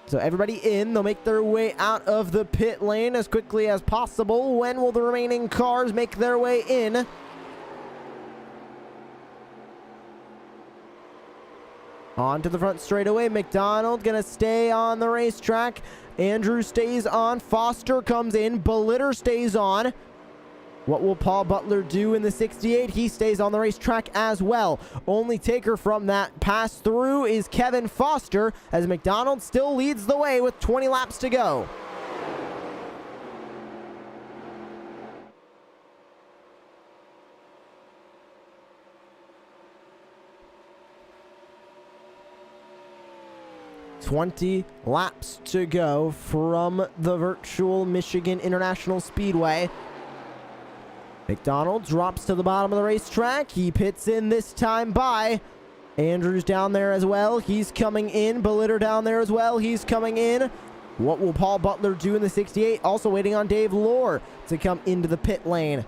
So everybody in, they'll make their way out of the pit lane as quickly as possible. When will the remaining cars make their way in? On to the front straightaway. McDonald gonna stay on the racetrack. Andrew stays on. Foster comes in. Bollitter stays on. What will Paul Butler do in the 68? He stays on the racetrack as well. Only taker from that pass through is Kevin Foster as McDonald still leads the way with 20 laps to go. .20 laps to go from the virtual Michigan International Speedway. McDonald drops to the bottom of the racetrack. He pits in this time by Andrews down there as well. He's coming in. Bollitter down there as well. He's coming in. What will Paul Butler do in the 68? Also waiting on Dave Lohr to come into the pit lane.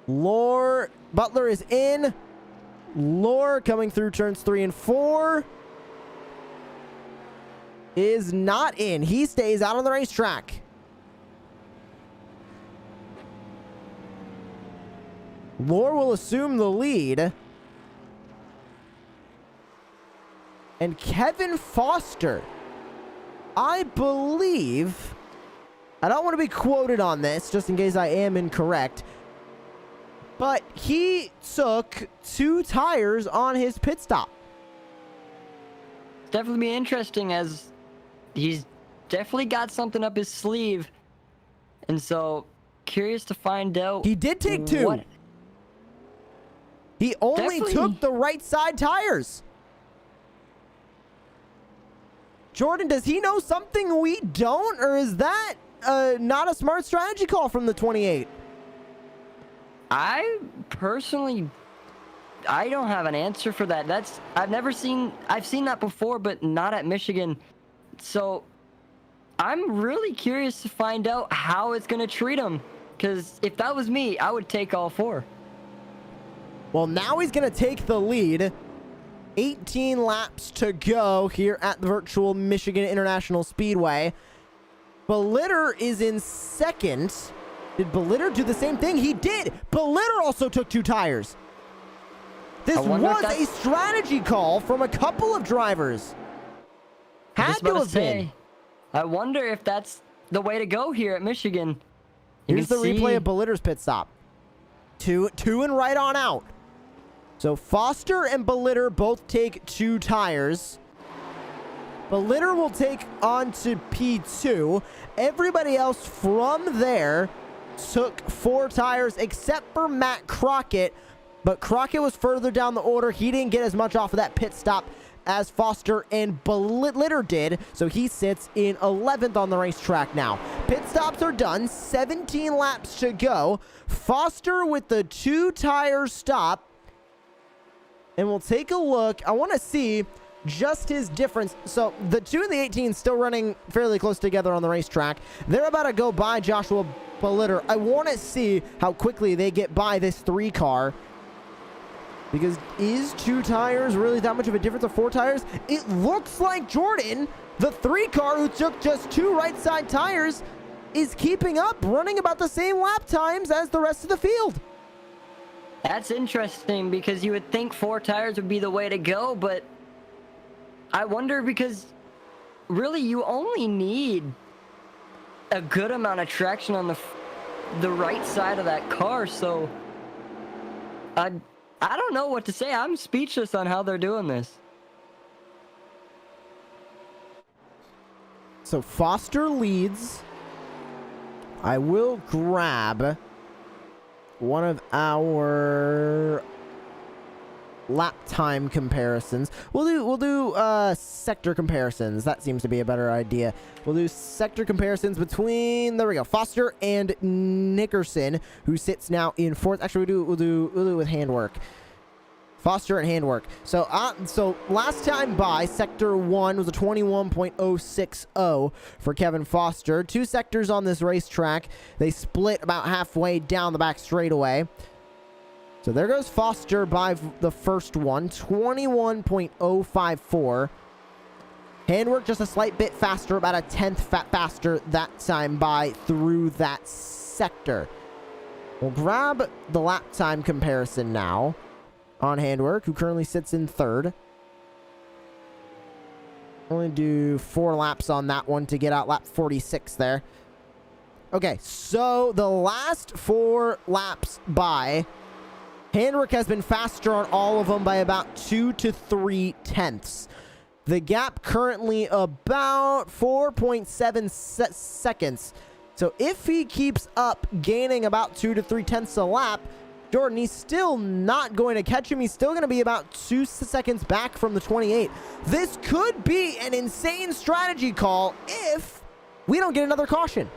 Butler is in. Lohr coming through turns 3 and 4. Is not in. He stays out on the racetrack. Lohr will assume the lead. And Kevin Foster, I believe, I don't want to be quoted on this, just in case I am incorrect, but he took 2 tires on his pit stop. Definitely be interesting as he's definitely got something up his sleeve. And so, curious to find out. He did take 2. He only took the right side tires. Jordan, does he know something we don't? Or is that not a smart strategy call from the 28? I personally, I don't have an answer for that. I've seen that before, but not at Michigan. So I'm really curious to find out how it's going to treat him. Because if that was me, I would take all 4. Well, now he's going to take the lead. 18 laps to go here at the virtual Michigan International Speedway. Bollitter is in second. Did Bollitter do the same thing? He did. Bollitter also took 2 tires. This was a strategy call from a couple of drivers. Had to have been. I wonder if that's the way to go here at Michigan. Here's the replay of Bollitter's pit stop. 2 and right on out. So Foster and Bollitter both take 2 tires. Bollitter will take on to P2. Everybody else from there took 4 tires except for Matt Crockett. But Crockett was further down the order. He didn't get as much off of that pit stop as Foster and Bollitter did. So he sits in 11th on the racetrack now. Pit stops are done. 17 laps to go. Foster with the 2 tire stop And we'll take a look. I want to see just his difference. So the 2 and the 18 still running fairly close together on the racetrack. They're about to go by Joshua Bolitter. I want to see how quickly they get by this 3 car. Because is 2 tires really that much of a difference of 4 tires? It looks like Jordan, the 3 car who took just 2 right side tires, is keeping up, running about the same lap times as the rest of the field. That's interesting because you would think 4 tires would be the way to go, but I wonder because really you only need a good amount of traction on the right side of that car, so I don't know what to say. I'm speechless on how they're doing this. So Foster leads. I will grab one of our lap time comparisons. We'll do sector comparisons. That seems to be a better idea. We'll do sector comparisons between, there we go, Foster and Nickerson, who sits now in 4th. Actually, we'll do it with handwork. Foster and handwork. So last time by, Sector 1 was a 21.060 for Kevin Foster. 2 sectors on this racetrack. They split about halfway down the back straightaway. So there goes Foster by the first one, 21.054. Handwork just a slight bit faster, about a 10th faster that time by through that sector. We'll grab the lap time comparison now on Handwork, who currently sits in 3rd. Only do 4 laps on that one to get out lap 46 there. Okay, so the last 4 laps by, Handwork has been faster on all of them by about 2 to 3 tenths. The gap currently about 4.7 seconds. So if he keeps up gaining about 2 to 3 tenths a lap, Jordan, he's still not going to catch him. He's still going to be about 2 seconds back from the 28. This could be an insane strategy call if we don't get another caution.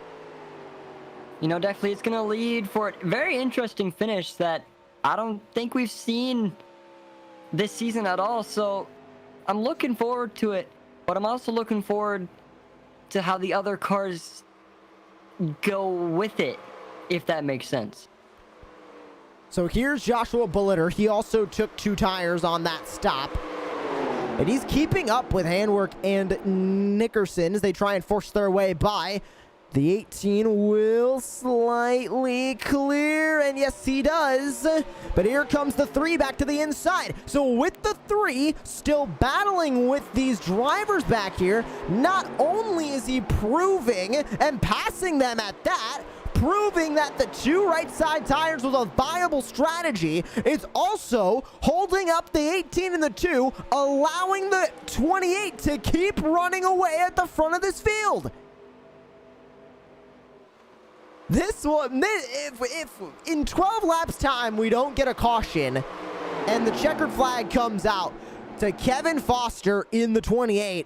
You know, definitely it's going to lead for a very interesting finish that I don't think we've seen this season at all. So I'm looking forward to it, but I'm also looking forward to how the other cars go with it, if that makes sense. So here's Joshua Bolitter. He also took 2 tires on that stop. And he's keeping up with Handwork and Nickerson as they try and force their way by. The 18 will slightly clear, and yes, he does. But here comes the 3 back to the inside. So with the 3 still battling with these drivers back here, not only is he proving and passing them at that, proving that the 2 right side tires was a viable strategy, it's also holding up the 18 and the 2, allowing the 28 to keep running away at the front of this field. This one, if in 12 laps time we don't get a caution and the checkered flag comes out to Kevin Foster in the 28,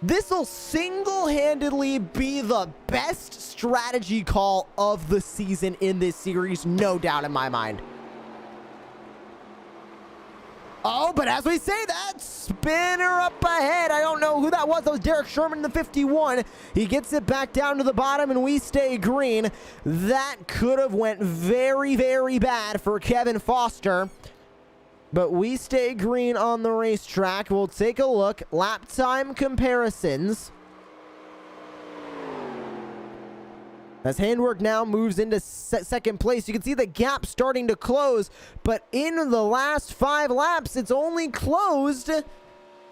this will single-handedly be the best strategy call of the season in this series, no doubt in my mind. Oh, but as we say that, spinner up ahead. I don't know who that was. That was Derek Sherman in the 51. He gets it back down to the bottom, and we stay green. That could have went very, very bad for Kevin Foster. But we stay green on the racetrack. We'll take a look. Lap time comparisons. As Handwork now moves into second place, you can see the gap starting to close. But in the last 5 laps, it's only closed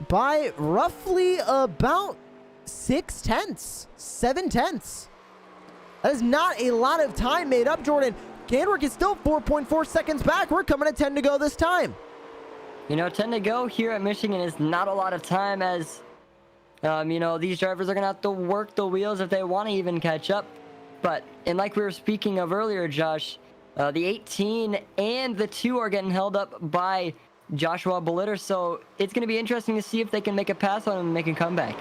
by roughly about 6 tenths, 7 tenths. That is not a lot of time made up, Jordan. Handwork is still 4.4 seconds back. We're coming at 10 to go this time. You know, 10 to go here at Michigan is not a lot of time as, you know, these drivers are going to have to work the wheels if they want to even catch up. But, and like we were speaking of earlier, Josh, the 18 and the 2 are getting held up by Joshua Bolitter. So it's going to be interesting to see if they can make a pass on him and make a comeback.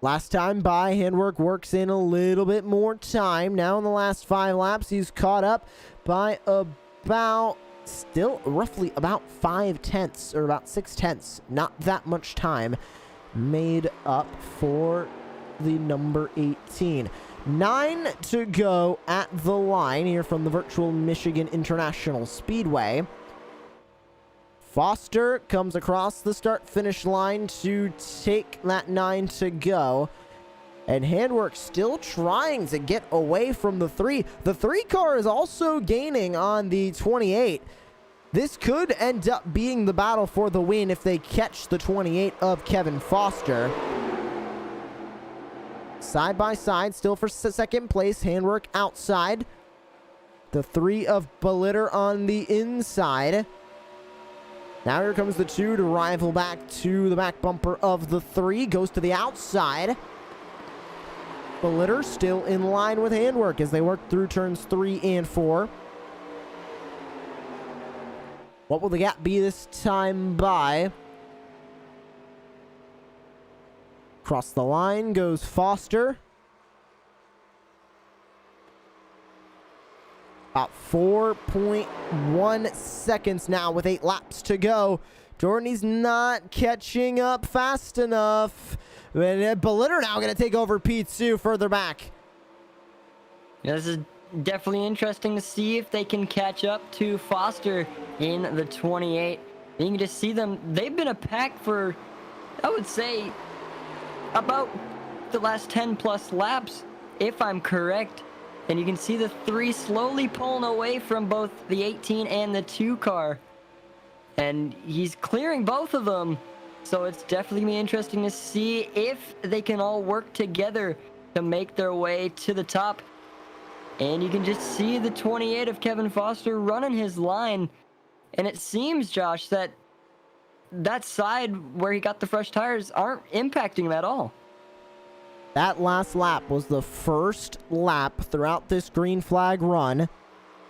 Last time by, Handwork works in a little bit more time. Now in the last 5 laps, he's caught up by still roughly about 5/10 or about 6/10. Not that much time made up for the number 18. 9 to go at the line here from the virtual Michigan International Speedway. Foster comes across the start-finish line to take that 9 to go. And Handwork still trying to get away from the 3. The 3 car is also gaining on the 28. This could end up being the battle for the win if they catch the 28 of Kevin Foster. Side by side, still for second place. Handwork outside. The 3 of Bellitter on the inside. Now here comes the 2 to rival back to the back bumper of the 3. Goes to the outside. Bellitter still in line with Handwork as they work through turns 3 and 4. What will the gap be this time by? Across the line goes Foster. About 4.1 seconds now with 8 laps to go. Jordan's not catching up fast enough. And Bellitter now going to take over P2 further back. Yeah, this is definitely interesting to see if they can catch up to Foster in the 28. You can just see them. They've been a pack for, I would say, about the last 10 plus laps, if I'm correct. And you can see the 3 slowly pulling away from both the 18 and the 2 car. And he's clearing both of them. So it's definitely going to be interesting to see if they can all work together to make their way to the top. And you can just see the 28 of Kevin Foster running his line. And it seems, Josh, that side where he got the fresh tires aren't impacting him at all. That last lap was the first lap throughout this green flag run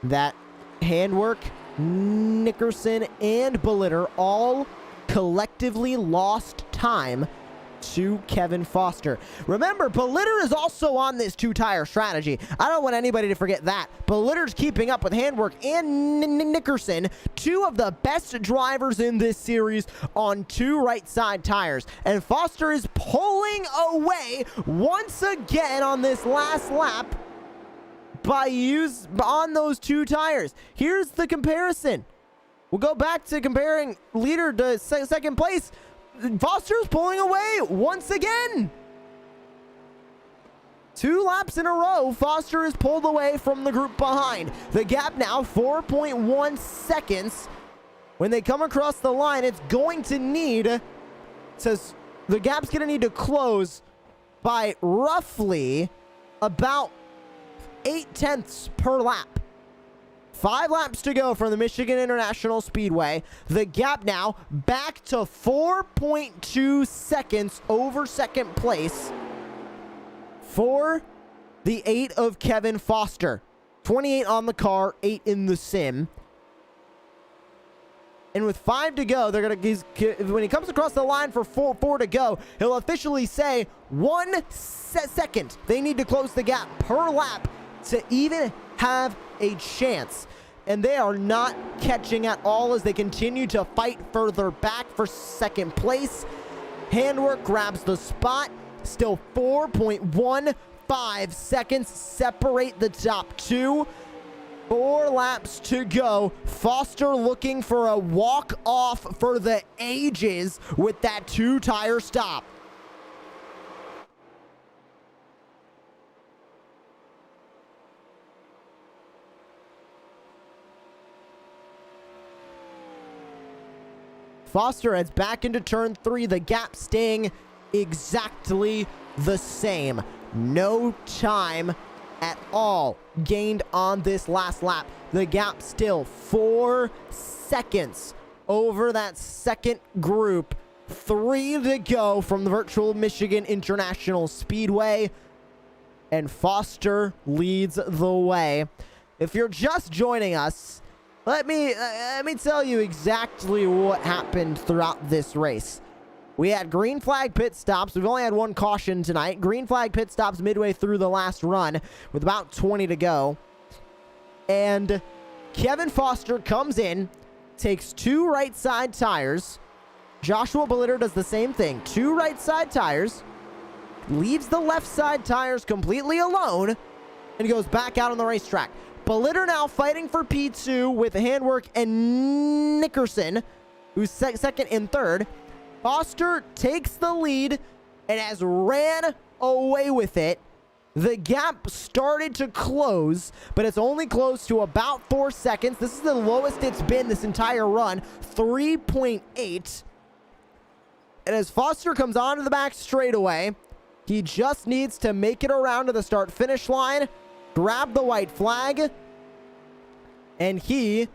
that Handwork, Nickerson, and Bellitter all collectively lost time to Kevin Foster. Remember, Bellitter is also on this 2-tire strategy. I don't want anybody to forget that. Bellitter's keeping up with Handwork and Nickerson, 2 of the best drivers in this series on 2 right side tires. And Foster is pulling away once again on this last lap on those 2 tires. Here's the comparison. We'll go back to comparing leader to second place. Foster's pulling away once again. 2 laps in a row, Foster is pulled away from the group behind. The gap now 4.1 seconds. When they come across the line, it's going to need, the gap's going to need to close by roughly about 0.8 per lap. 5 laps to go from the Michigan International Speedway. The gap now back to 4.2 seconds over second place for the 8 of Kevin Foster. 28 on the car, 8 in the sim. And with 5 to go, when he comes across the line for 4 to go, he'll officially say 1 second. They need to close the gap per lap to even have a chance. And they are not catching at all as they continue to fight further back for second place. Handwork grabs the spot. Still 4.15 seconds separate the top 2. 4 laps to go. Foster looking for a walk-off for the ages with that 2-tire stop. Foster heads back into turn 3, the gap staying exactly the same. No time at all gained on this last lap. The gap still 4 seconds over that second group. 3 to go from the virtual Michigan International Speedway. And Foster leads the way. If you're just joining us, let me tell you exactly what happened throughout this race. We had green flag pit stops. We've only had 1 caution tonight. Green flag pit stops midway through the last run with about 20 to go. And Kevin Foster comes in, takes 2 right side tires. Joshua Belitter does the same thing. 2 right side tires. Leaves the left side tires completely alone and goes back out on the racetrack. Belitter now fighting for P2 with Handwork and Nickerson, who's second and third. Foster takes the lead and has ran away with it. The gap started to close, but it's only closed to about 4 seconds. This is the lowest it's been this entire run, 3.8. And as Foster comes onto the back straightaway, he just needs to make it around to the start-finish line, grab the white flag, and he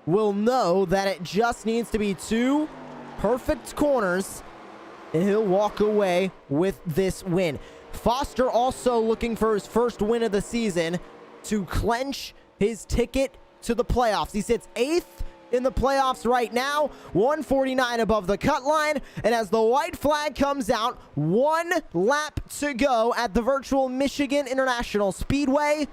will know that it just needs to be 2 perfect corners, and he'll walk away with this win. Foster also looking for his first win of the season to clench his ticket to the playoffs. He sits 8th in the playoffs right now, 149 above the cut line, and as the white flag comes out, 1 lap to go at the virtual Michigan International Speedway.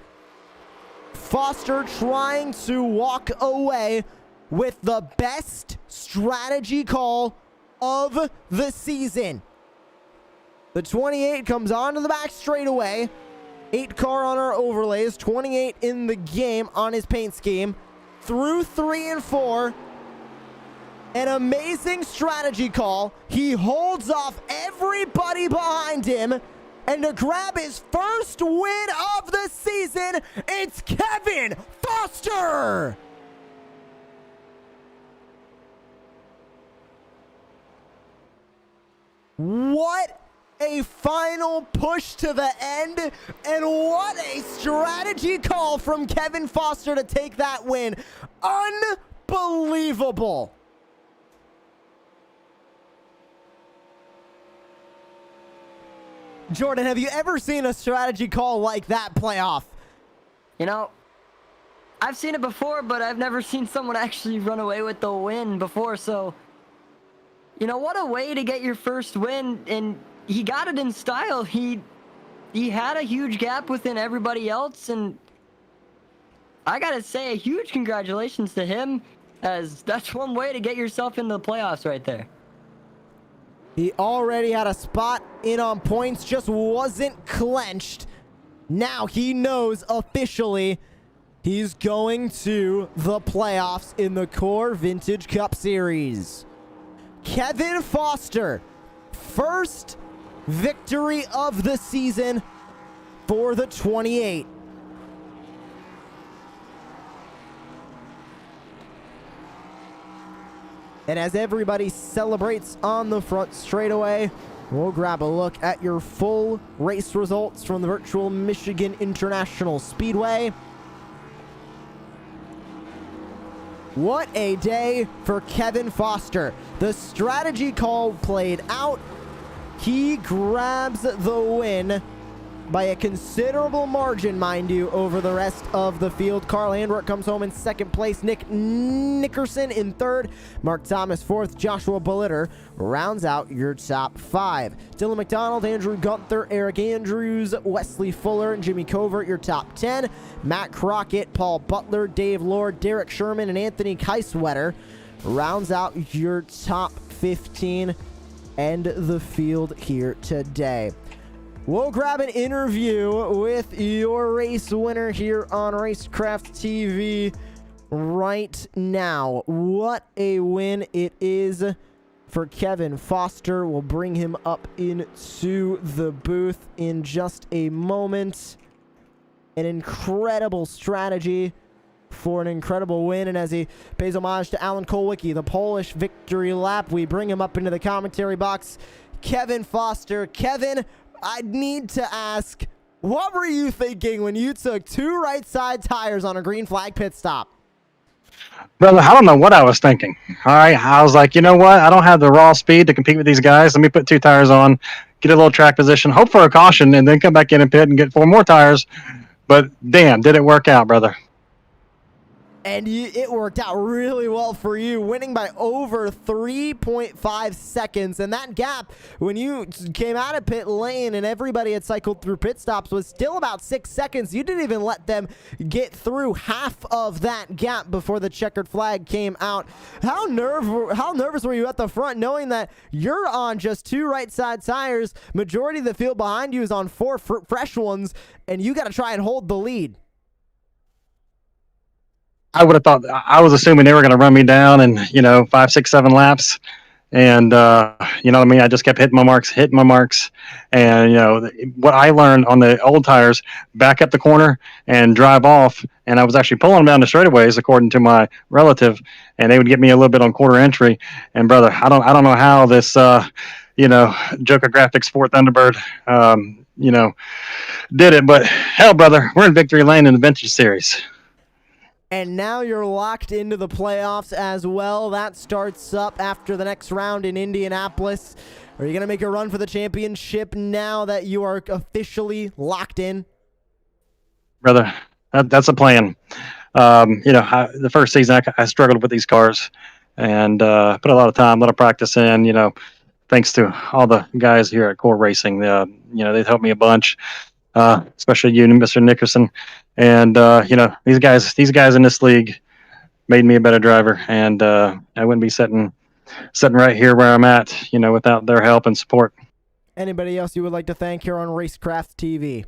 Foster trying to walk away with the best strategy call of the season. The 28 comes onto the back straightaway. 8 car on our overlays, 28 in the game on his paint scheme. Through 3 and 4. An amazing strategy call. He holds off everybody behind him. And to grab his first win of the season, it's Kevin Foster! What a final push to the end, and what a strategy call from Kevin Foster to take that win. Unbelievable. Jordan, have you ever seen a strategy call like that play off? You know, I've seen it before, but I've never seen someone actually run away with the win before, so, you know, what a way to get your first win, and he got it in style. He had a huge gap within everybody else, and I gotta say a huge congratulations to him, as that's one way to get yourself into the playoffs right there. He already had a spot in on points, just wasn't clenched. Now he knows officially he's going to the playoffs in the Core Vintage Cup Series. Kevin Foster, first victory of the season for the 28. And as everybody celebrates on the front straightaway, we'll grab a look at your full race results from the virtual Michigan International Speedway. What a day for Kevin Foster. The strategy call played out. He grabs the win by a considerable margin, mind you, over the rest of the field. Carl Handwork comes home in second place. Nick Nickerson in third. Mark Thomas fourth. Joshua Belitter rounds out your top 5. Dylan McDonald, Andrew Gunther, Eric Andrews, Wesley Fuller, and Jimmy Covert, your top 10. Matt Crockett, Paul Butler, Dave Lord, Derek Sherman, and Anthony Keiswetter rounds out your top 15 and the field here today. We'll grab an interview with your race winner here on Racecraft TV right now. What a win it is for Kevin Foster. We'll bring him up into the booth in just a moment. An incredible strategy for an incredible win. And as he pays homage to Alan Kolwicki, the Polish victory lap, we bring him up into the commentary box. Kevin Foster. Kevin, I need to ask, what were you thinking when you took 2 right side tires on a green flag pit stop? Brother, I don't know what I was thinking. All right, I was like, you know what? I don't have the raw speed to compete with these guys. Let me put 2 tires on, get a little track position, hope for a caution, and then come back in and pit and get 4 more tires. But damn, did it work out, brother? And it worked out really well for you, winning by over 3.5 seconds. And that gap, when you came out of pit lane and everybody had cycled through pit stops, was still about 6 seconds. You didn't even let them get through half of that gap before the checkered flag came out. How nervous were you at the front, knowing that you're on just 2 right side tires, majority of the field behind you is on 4 fresh ones, and you got to try and hold the lead? I would have thought, I was assuming they were going to run me down in, 5, 6, 7 laps. And, you know what I mean? I just kept hitting my marks. And, what I learned on the old tires, back up the corner and drive off. And I was actually pulling them down the straightaways, according to my relative, and they would get me a little bit on quarter entry. And brother, I don't know how this, Joker Graphics Sport Thunderbird, did it, but hell, brother, we're in victory lane in the Vintage Series. And now you're locked into the playoffs as well. That starts up after the next round in Indianapolis. Are you going to make a run for the championship now that you are officially locked in? Brother, that's a plan. The first season I struggled with these cars and put a lot of time, a lot of practice in, thanks to all the guys here at Core Racing. They've helped me a bunch. Especially you, Mr. Nickerson, and these guys in this league made me a better driver, and I wouldn't be sitting right here where I'm at, without their help and support. Anybody else you would like to thank here on Racecraft TV?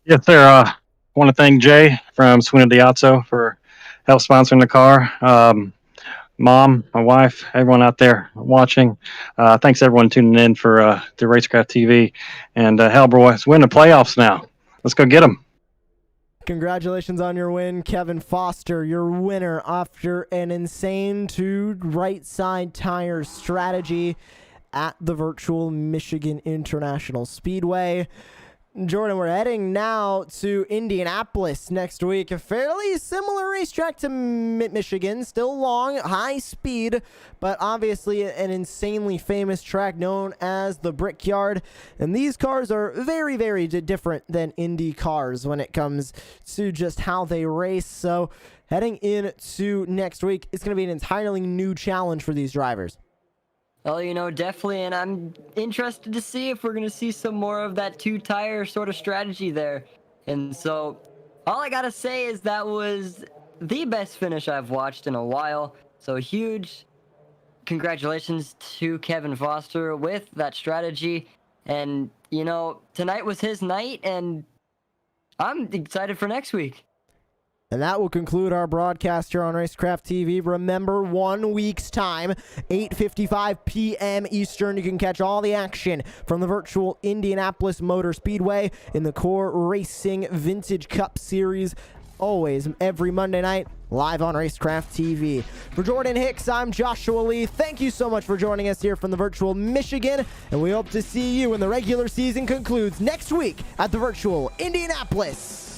Yes, sir. I want to thank Jay from Swin Diazzo for help sponsoring the car. Mom, my wife, everyone out there watching. Thanks everyone tuning in for the Racecraft TV. And hell, boys, we're in the playoffs now. Let's go get them. Congratulations on your win, Kevin Foster, your winner after an insane 2 right side tire strategy at the virtual Michigan International Speedway. Jordan, we're heading now to Indianapolis next week. A fairly similar racetrack to Michigan. Still long, high speed, but obviously an insanely famous track known as the Brickyard. And these cars are very, very different than Indy cars when it comes to just how they race. So heading into next week, it's going to be an entirely new challenge for these drivers. Well, definitely, and I'm interested to see if we're going to see some more of that 2-tire sort of strategy there. And so, all I got to say is that was the best finish I've watched in a while. So, huge congratulations to Kevin Foster with that strategy. And, tonight was his night, and I'm excited for next week. And that will conclude our broadcast here on Racecraft TV. Remember, 1 week's time, 8:55 p.m. Eastern, you can catch all the action from the virtual Indianapolis Motor Speedway in the Core Racing Vintage Cup Series. Always, every Monday night, live on Racecraft TV. For Jordan Hicks, I'm Joshua Lee. Thank you so much for joining us here from the virtual Michigan, and we hope to see you when the regular season concludes next week at the virtual Indianapolis.